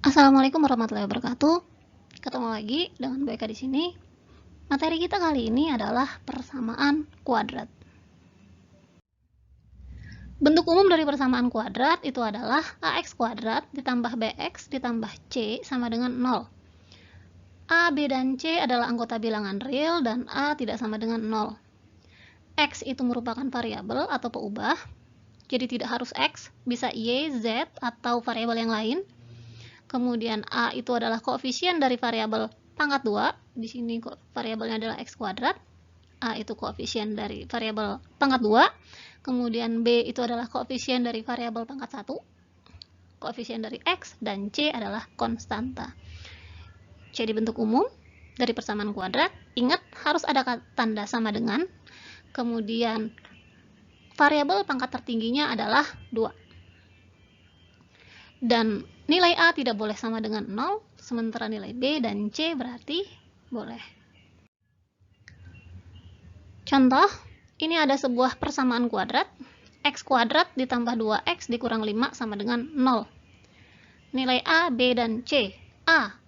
Assalamualaikum warahmatullahi wabarakatuh. Ketemu lagi dengan BK di sini. Materi kita kali ini adalah persamaan kuadrat. Bentuk umum dari persamaan kuadrat itu adalah ax kuadrat ditambah bx ditambah c sama dengan 0. A, B, dan C adalah anggota bilangan real dan A tidak sama dengan 0. X itu merupakan variabel atau peubah, jadi tidak harus X, bisa Y, Z, atau variabel yang lain. Kemudian A itu adalah koefisien dari variabel pangkat 2, di sini variabelnya adalah X kuadrat. A itu koefisien dari variabel pangkat 2, kemudian B itu adalah koefisien dari variabel pangkat 1, koefisien dari X, dan C adalah konstanta. Jadi bentuk umum dari persamaan kuadrat, ingat harus ada tanda sama dengan, kemudian variabel pangkat tertingginya adalah 2. Dan nilai A tidak boleh sama dengan 0, sementara nilai B dan C berarti boleh. Contoh, ini ada sebuah persamaan kuadrat, X kuadrat ditambah 2X dikurang 5 sama dengan 0. Nilai A, B, dan C. A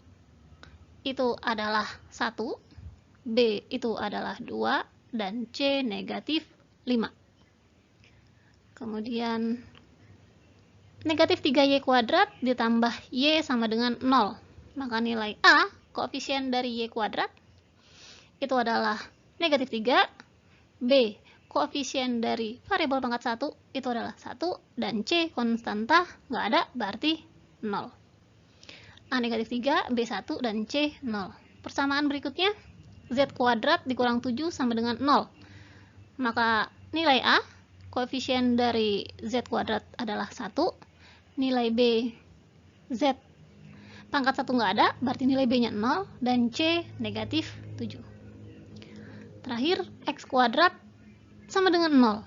itu adalah 1, B itu adalah 2, dan C negatif 5. Kemudian negatif 3y kuadrat ditambah y sama dengan 0. Maka nilai A, koefisien dari y kuadrat, itu adalah negatif 3. B, koefisien dari variabel pangkat 1, itu adalah 1. Dan C, konstanta, nggak ada, berarti 0. A negatif 3, B 1, dan C 0. Persamaan berikutnya, z kuadrat dikurang 7 sama dengan 0. Maka nilai A, koefisien dari z kuadrat adalah 1. Nilai B, Z pangkat 1 nggak ada, berarti nilai B-nya 0, dan C negatif 7. Terakhir, X kuadrat sama dengan 0.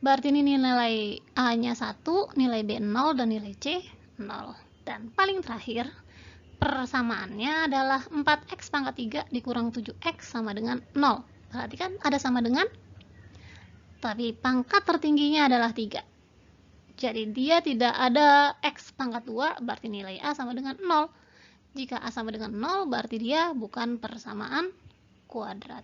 Berarti ini nilai A-nya 1, nilai B 0, dan nilai C 0. Dan paling terakhir, persamaannya adalah 4X pangkat 3 dikurang 7X sama dengan 0. Berarti kan ada sama dengan, tapi pangkat tertingginya adalah 3. Jadi dia tidak ada X pangkat 2, berarti nilai A sama dengan 0. Jika A sama dengan 0, berarti dia bukan persamaan kuadrat.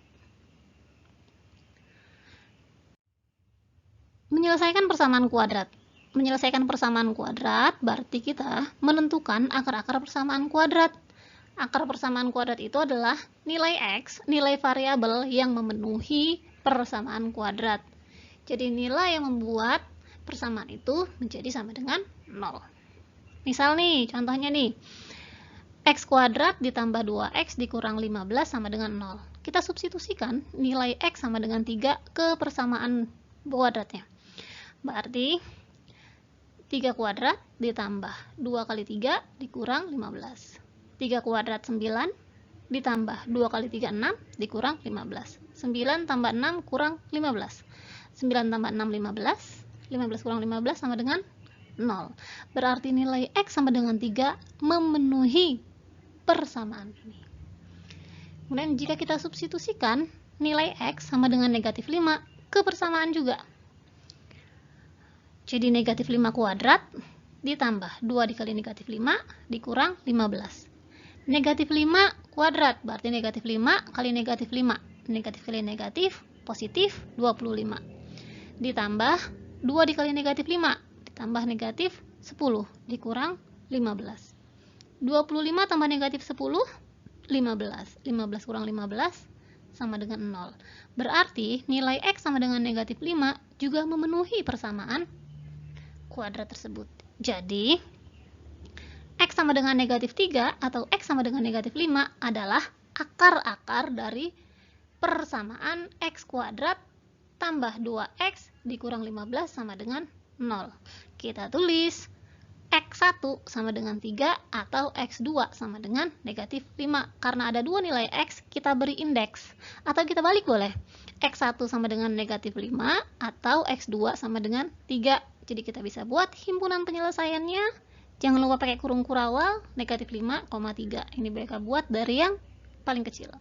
Menyelesaikan persamaan kuadrat. Menyelesaikan persamaan kuadrat berarti kita menentukan akar-akar persamaan kuadrat. Akar persamaan kuadrat itu adalah nilai X, nilai variabel yang memenuhi persamaan kuadrat. Jadi nilai yang membuat persamaan itu menjadi sama dengan 0. Misal nih, contohnya nih, X kuadrat ditambah 2X dikurang 15 sama dengan 0. Kita substitusikan nilai X sama dengan 3 ke persamaan kuadratnya. Berarti 3 kuadrat ditambah 2 kali 3 dikurang 15. 3 kuadrat 9 ditambah 2 kali 3, 6 dikurang 15. 9 tambah 6 kurang 15. 9 tambah 6, 15. 15 kurang 15 sama dengan 0. Berarti nilai X sama dengan 3 memenuhi persamaan ini. Kemudian jika kita substitusikan nilai X sama dengan negatif 5 ke persamaan juga. Jadi negatif 5 kuadrat ditambah 2 dikali negatif 5 dikurang 15. Negatif 5 kuadrat berarti negatif 5 kali negatif 5. Negatif kali negatif, positif 25. Ditambah 2 dikali negatif 5 ditambah negatif 10 dikurang 15. 25 tambah negatif 10, 15. 15 kurang 15 sama dengan 0. Berarti nilai X sama dengan negatif 5 juga memenuhi persamaan kuadrat tersebut. Jadi X sama dengan negatif 3 atau X sama dengan negatif 5 adalah akar-akar dari persamaan X kuadrat tambah 2X dikurang 15 sama dengan 0. Kita tulis X1 sama dengan 3 atau X2 sama dengan negatif 5. Karena ada dua nilai X, kita beri indeks. Atau kita balik boleh. X1 sama dengan negatif 5 atau X2 sama dengan 3. Jadi kita bisa buat himpunan penyelesaiannya. Jangan lupa pakai kurung kurawal, negatif 5,3. Ini BK buat dari yang paling kecil.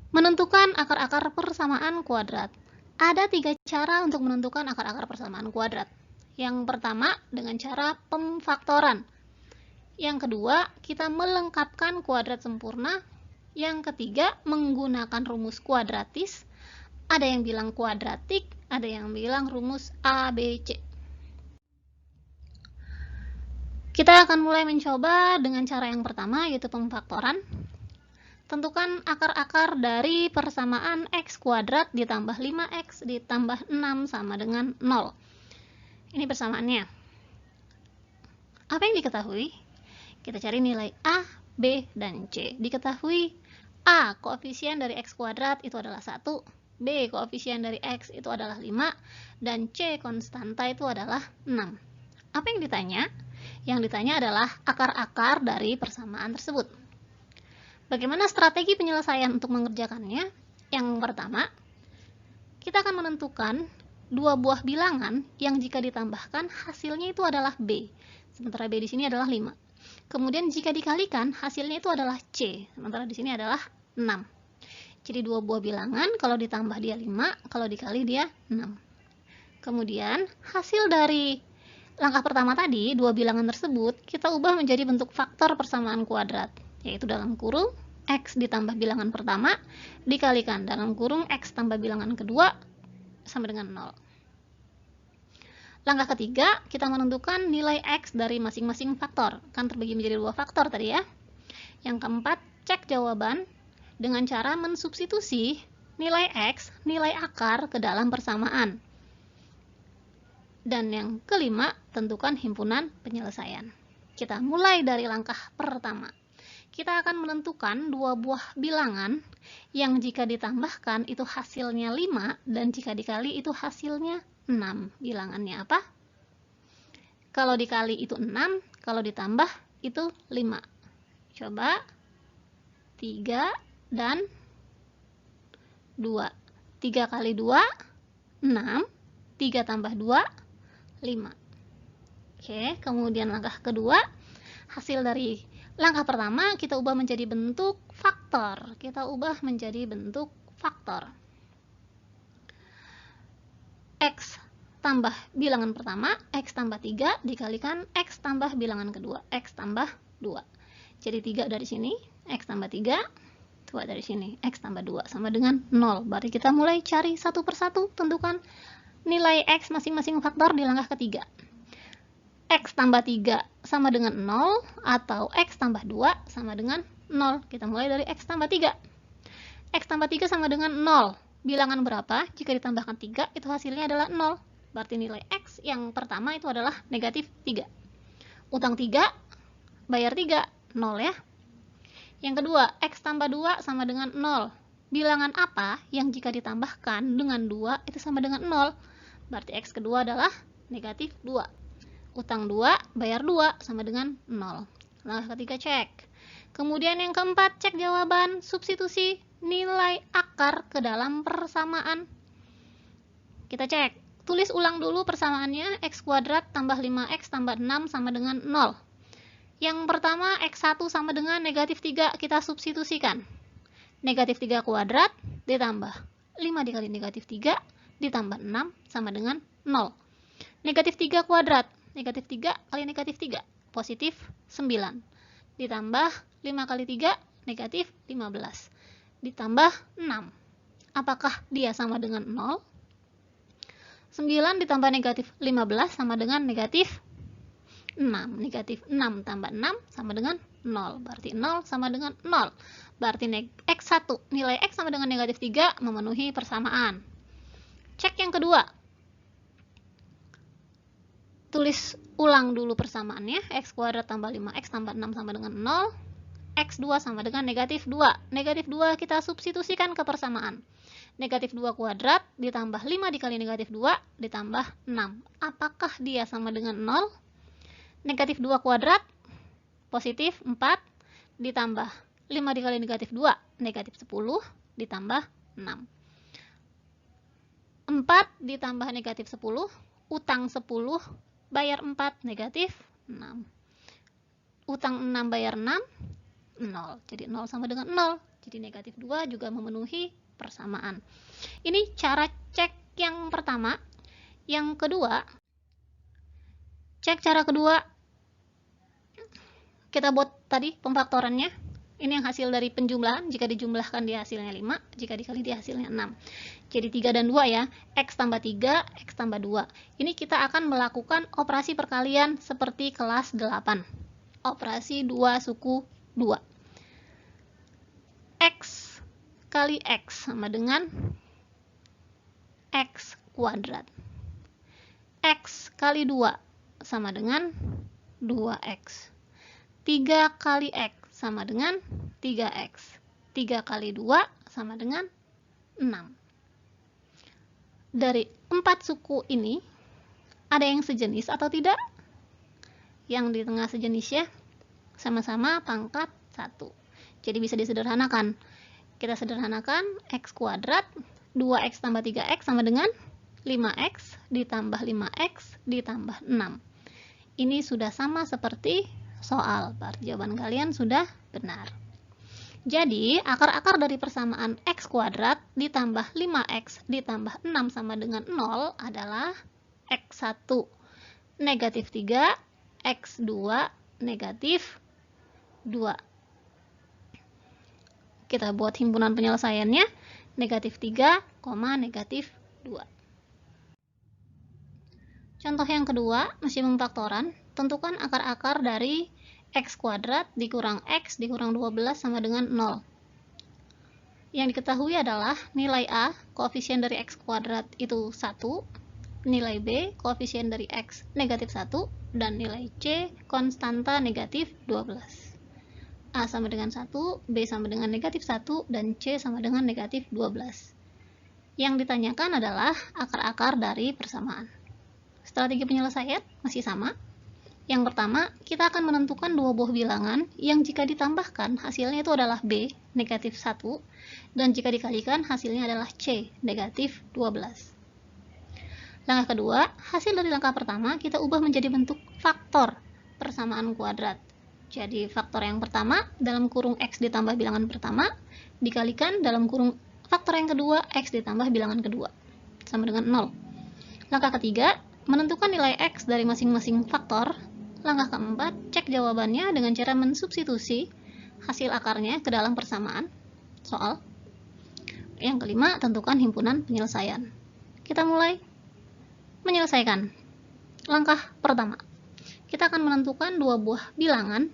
Menentukan akar-akar persamaan kuadrat. Ada 3 cara untuk menentukan akar-akar persamaan kuadrat. Yang pertama dengan cara pemfaktoran. Yang kedua, kita melengkapkan kuadrat sempurna. Yang ketiga, menggunakan rumus kuadratis. Ada yang bilang kuadratik, ada yang bilang rumus ABC. Kita akan mulai mencoba dengan cara yang pertama, yaitu pemfaktoran. Tentukan akar-akar dari persamaan x kuadrat ditambah 5x ditambah 6 sama dengan 0. Ini persamaannya. Apa yang diketahui? Kita cari nilai A, B, dan C. Diketahui A, koefisien dari x kuadrat itu adalah 1, B, koefisien dari x itu adalah 5, dan C, konstanta itu adalah 6. Apa yang ditanya? Yang ditanya adalah akar-akar dari persamaan tersebut. Bagaimana strategi penyelesaian untuk mengerjakannya? Yang pertama, kita akan menentukan dua buah bilangan yang jika ditambahkan hasilnya itu adalah B. Sementara B di sini adalah 5. Kemudian jika dikalikan hasilnya itu adalah C. Sementara di sini adalah 6. Jadi dua buah bilangan, kalau ditambah dia 5, kalau dikali dia 6. Kemudian hasil dari langkah pertama tadi, dua bilangan tersebut, kita ubah menjadi bentuk faktor persamaan kuadrat, yaitu dalam kurung x ditambah bilangan pertama dikalikan dalam kurung x tambah bilangan kedua sama dengan 0. Langkah ketiga, kita menentukan nilai x dari masing-masing faktor. Kan terbagi menjadi dua faktor tadi ya. Yang keempat, cek jawaban dengan cara mensubstitusi nilai x, nilai akar ke dalam persamaan. Dan yang kelima, tentukan himpunan penyelesaian. Kita mulai dari langkah pertama. Kita akan menentukan dua buah bilangan yang jika ditambahkan itu hasilnya 5 dan jika dikali itu hasilnya 6. Bilangannya apa? Kalau dikali itu 6, kalau ditambah itu 5. Coba 3 dan 2. 3 kali 2, 6. 3 tambah 2, 5. Oke, kemudian langkah kedua, hasil dari langkah pertama kita ubah menjadi bentuk faktor. Kita ubah menjadi bentuk faktor. X tambah bilangan pertama, X tambah 3 dikalikan X tambah bilangan kedua, X tambah 2. Jadi 3 dari sini, X tambah 3, 2 dari sini, X tambah 2 sama dengan 0. Berarti kita mulai cari satu persatu, tentukan nilai X masing-masing faktor di langkah ketiga. X tambah 3 sama dengan 0 atau X tambah 2 sama dengan 0. Kita mulai dari X tambah 3. X tambah 3 sama dengan 0. Bilangan berapa? Jika ditambahkan 3, itu hasilnya adalah 0. Berarti nilai X yang pertama itu adalah negatif 3. Utang 3, bayar 3, 0 ya. Yang kedua, X tambah 2 sama dengan 0. Bilangan apa yang jika ditambahkan dengan 2 itu sama dengan 0? Berarti X kedua adalah negatif 2. Utang 2, bayar 2 sama dengan 0. Langkah ketiga cek. Kemudian yang keempat, cek jawaban, substitusi nilai akar ke dalam persamaan. Kita cek. Tulis ulang dulu persamaannya, x kuadrat tambah 5x tambah 6 sama dengan 0. Yang pertama, x1 sama dengan negatif 3, kita substitusikan. Negatif 3 kuadrat ditambah 5 dikali negatif 3 ditambah 6 sama dengan 0. Negatif 3 kuadrat, negatif 3 kali negatif 3, positif 9. Ditambah 5 kali 3, negatif 15. Ditambah 6. Apakah dia sama dengan 0? 9 ditambah negatif 15 sama dengan negatif 6. Negatif 6 tambah 6 sama dengan 0. Berarti 0 sama dengan 0. Berarti x1, nilai x sama dengan negatif 3 memenuhi persamaan. Cek yang kedua. Tulis ulang dulu persamaannya. X kuadrat tambah 5x tambah 6 sama dengan 0. X2 sama dengan negatif 2. Negatif 2 kita substitusikan ke persamaan. Negatif 2 kuadrat ditambah 5 dikali negatif 2 ditambah 6. Apakah dia sama dengan 0? Negatif 2 kuadrat, positif 4, ditambah 5 dikali negatif 2, negatif 10, ditambah 6. 4 ditambah negatif 10, utang 10, bayar 4, negatif 6. Utang 6 bayar 6, 0. Jadi 0 sama dengan 0. Jadi negatif 2 juga memenuhi persamaan. Ini cara cek yang pertama. Yang kedua, Cek cara kedua. Kita buat tadi pemfaktorannya. Ini yang hasil dari penjumlahan. Jika dijumlahkan dia hasilnya 5, jika dikali dia hasilnya 6. Jadi 3 dan 2 ya. X tambah 3, X tambah 2. Ini kita akan melakukan operasi perkalian seperti kelas 8. Operasi 2 suku 2. X kali X sama dengan X kuadrat. X kali 2 sama dengan 2X. 3 kali X sama dengan 3X. 3 kali 2 sama dengan 6. Dari 4 suku ini, ada yang sejenis atau tidak? Yang di tengah sejenis ya, sama-sama pangkat 1. Jadi bisa disederhanakan. Kita sederhanakan, X kuadrat, 2X tambah 3X sama dengan 5X ditambah 5X ditambah 6. Ini sudah sama seperti soal. Berarti jawaban kalian sudah benar. Jadi, akar-akar dari persamaan X kuadrat ditambah 5X ditambah 6 sama dengan 0 adalah X1 negatif 3, X2 negatif 2. Kita buat himpunan penyelesaiannya, negatif 3, negatif 2. Contoh yang kedua, masih pemfaktoran. Tentukan akar-akar dari X kuadrat dikurang X dikurang 12 sama dengan 0. Yang diketahui adalah nilai A, koefisien dari X kuadrat itu 1, nilai B, koefisien dari X negatif 1, dan nilai C, konstanta negatif 12. A sama dengan 1, B sama dengan negatif 1, dan C sama dengan negatif 12. Yang ditanyakan adalah akar-akar dari persamaan. Strategi penyelesaian masih sama. Yang pertama, kita akan menentukan dua buah bilangan yang jika ditambahkan hasilnya itu adalah B, negatif 1, dan jika dikalikan hasilnya adalah C, negatif 12. Langkah kedua, hasil dari langkah pertama kita ubah menjadi bentuk faktor persamaan kuadrat. Jadi faktor yang pertama dalam kurung X ditambah bilangan pertama dikalikan dalam kurung faktor yang kedua X ditambah bilangan kedua sama dengan 0. Langkah ketiga, menentukan nilai X dari masing-masing faktor. Langkah keempat, cek jawabannya dengan cara mensubstitusi hasil akarnya ke dalam persamaan soal. Yang kelima, tentukan himpunan penyelesaian. Kita mulai menyelesaikan. Langkah pertama, kita akan menentukan dua buah bilangan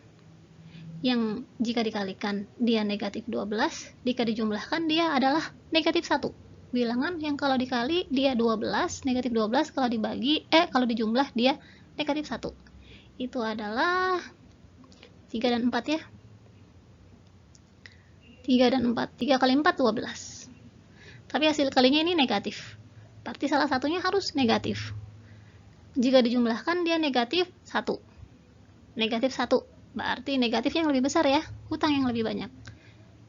yang jika dikalikan dia negatif 12, jika dijumlahkan dia adalah negatif 1. Bilangan yang kalau dikali dia 12, negatif 12, kalau dibagi, kalau dijumlah dia negatif 1. Itu adalah 3 dan 4 ya. 3 dan 4. 3 kali 4, 12. Tapi hasil kalinya ini negatif. Berarti salah satunya harus negatif. Jika dijumlahkan dia negatif 1. Negatif 1. Berarti negatif yang lebih besar ya. Hutang yang lebih banyak.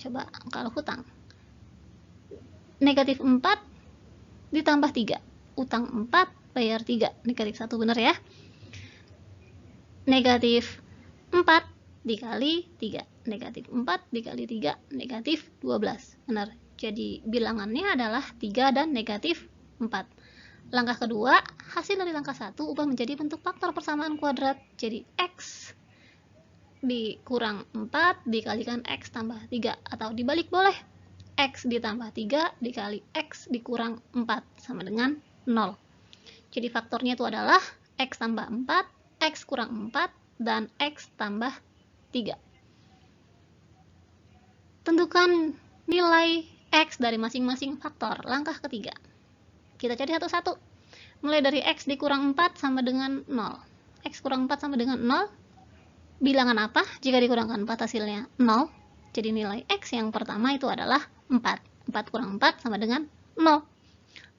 Coba kalau hutang. Negatif 4 ditambah 3. Utang 4, bayar 3. Negatif 1 benar ya. Negatif 4 dikali 3. Negatif 4 dikali 3. Negatif 12. Benar. Jadi bilangannya adalah 3 dan negatif 4. Langkah kedua, hasil dari langkah 1 ubah menjadi bentuk faktor persamaan kuadrat. Jadi X dikurang 4 dikalikan X tambah 3. Atau dibalik boleh. X ditambah 3 dikali X dikurang 4 sama dengan 0. Jadi faktornya itu adalah X tambah 4, X kurang 4, dan X tambah 3. Tentukan nilai X dari masing-masing faktor. Langkah ketiga. Kita cari satu-satu. Mulai dari X dikurang 4 sama dengan 0. X kurang 4 sama dengan 0. Bilangan apa? Jika dikurangkan 4 hasilnya 0. Jadi nilai X yang pertama itu adalah 4. 4 kurang 4 sama dengan 0.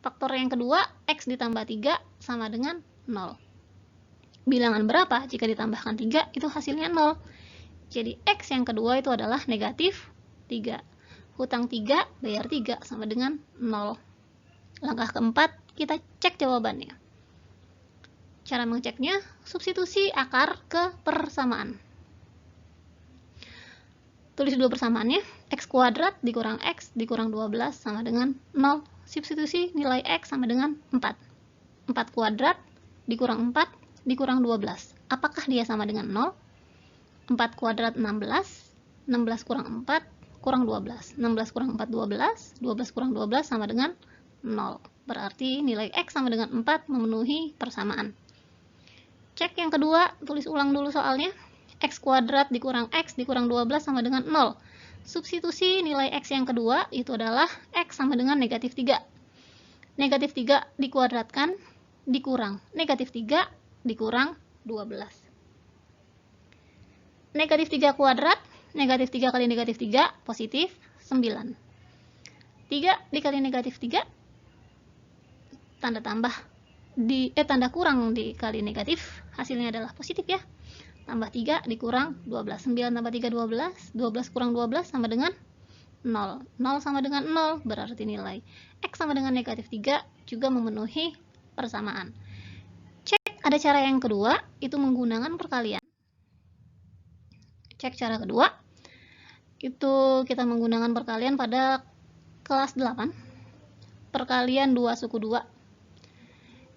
Faktor yang kedua, X ditambah 3 sama dengan 0. Bilangan berapa? Jika ditambahkan 3, itu hasilnya 0. Jadi X yang kedua itu adalah negatif 3. Hutang 3, bayar 3 sama dengan 0. Langkah keempat, kita cek jawabannya. Cara mengeceknya, substitusi akar ke persamaan. Tulis dua persamaannya, X kuadrat dikurang X dikurang 12 sama dengan 0. Substitusi nilai X sama dengan 4. 4 kuadrat dikurang 4 dikurang 12. Apakah dia sama dengan 0? 4 kuadrat 16, 16 kurang 4, kurang 12. 16 kurang 4, 12, 12 kurang 12 sama dengan 0. Berarti nilai X sama dengan 4 memenuhi persamaan. Cek yang kedua, tulis ulang dulu soalnya. X kuadrat dikurang X dikurang 12 sama dengan 0. Substitusi nilai X yang kedua itu adalah X sama dengan negatif 3. Negatif 3 dikuadratkan dikurang negatif 3 dikurang 12. Negatif 3 kuadrat, negatif 3 kali negatif 3, positif 9. 3 dikali negatif 3, tanda tambah tanda kurang dikali negatif, hasilnya adalah positif ya. Tambah 3 dikurang 12. 9 tambah 3, 12. 12 kurang 12 sama dengan 0. 0 sama dengan 0, berarti nilai X sama dengan negatif 3 juga memenuhi persamaan. Cek ada cara yang kedua, itu menggunakan perkalian. Cek cara kedua, itu kita menggunakan perkalian pada kelas 8. Perkalian 2 suku 2.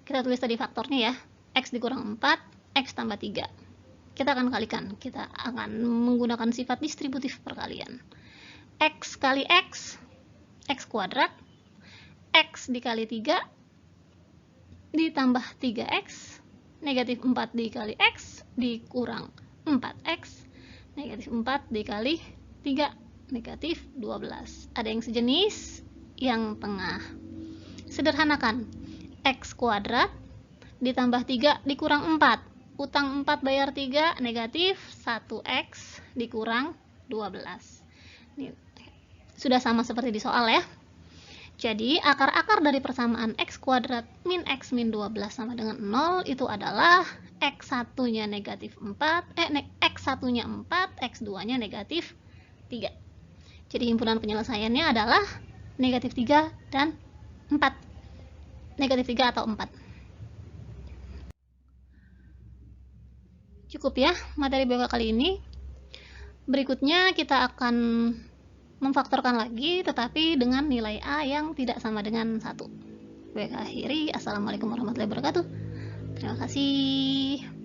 Kita tulis tadi faktornya ya. X dikurang 4, X tambah 3. Kita akan kalikan. Kita akan menggunakan sifat distributif perkalian. X kali X, X kuadrat. X dikali 3, ditambah 3X. Negatif 4 dikali X, dikurang 4X. Negatif 4 dikali 3, negatif 12. Ada yang sejenis, yang tengah. Sederhanakan. X kuadrat ditambah 3 dikurang 4. Utang 4 bayar 3, negatif 1X dikurang 12. Ini sudah sama seperti di soal ya. Jadi akar-akar dari persamaan X kuadrat min X min 12 sama dengan 0 itu adalah X1-nya negatif 4, X1-nya 4, X2-nya negatif 3. Jadi himpunan penyelesaiannya adalah negatif 3 dan 4. Negatif 3 atau 4. Cukup ya materi BK kali ini. Berikutnya kita akan memfaktorkan lagi, tetapi dengan nilai A yang tidak sama dengan 1. BK akhiri. Assalamualaikum warahmatullahi wabarakatuh. Terima kasih.